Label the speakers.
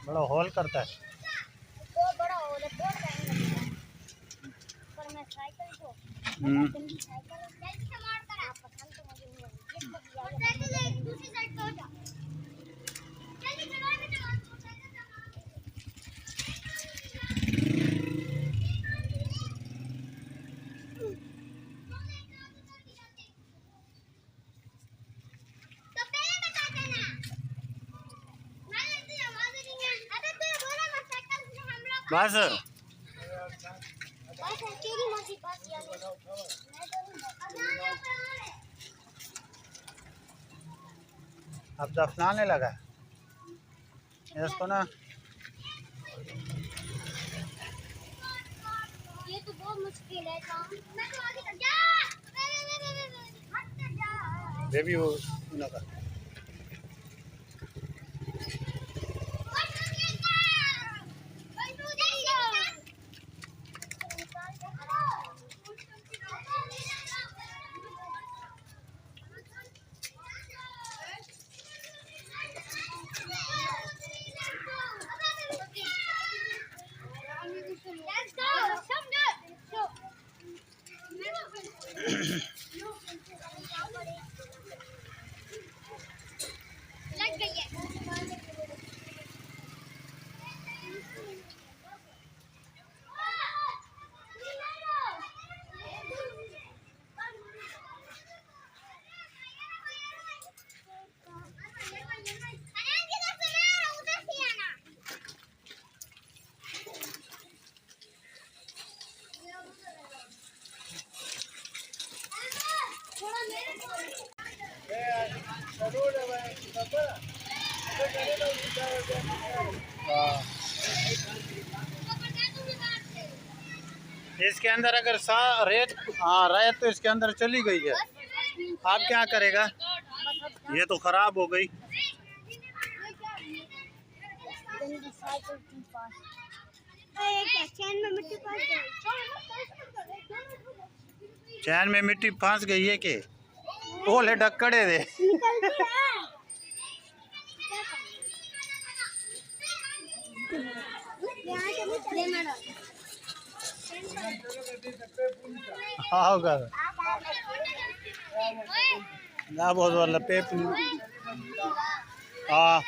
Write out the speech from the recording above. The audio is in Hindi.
Speaker 1: बड़ा हॉल करता है।
Speaker 2: बहुत बड़ा हॉल है, बहुत टाइम पर मैं साइकिल को साइकिल जल्दी से मार कर आप पसंद तो मुझे नहीं दूसरी साइड पे हो जा जल्दी चला बेटा तो पहले बता देना मैं लगती आवाज नहीं है। अरे तू बोला मैं साइकिल से हम लोग
Speaker 1: बस
Speaker 2: तेरी मर्जी बस यार मैं तो
Speaker 1: अब दफनाने लगा इसको ना।
Speaker 2: ये तो बहुत मुश्किल है काम। मैं तो आगे जा हट जा
Speaker 1: बेबी वो लगा
Speaker 2: लग गई है।
Speaker 1: इसके अंदर अगर रेत रेत तो इसके अंदर चली गई है। आप क्या करेगा? ये तो खराब हो गई। चैन में मिट्टी फंस गई है के ओले ढक्कड़े दे हाँ कर ना बहुत वाला पेप हाँ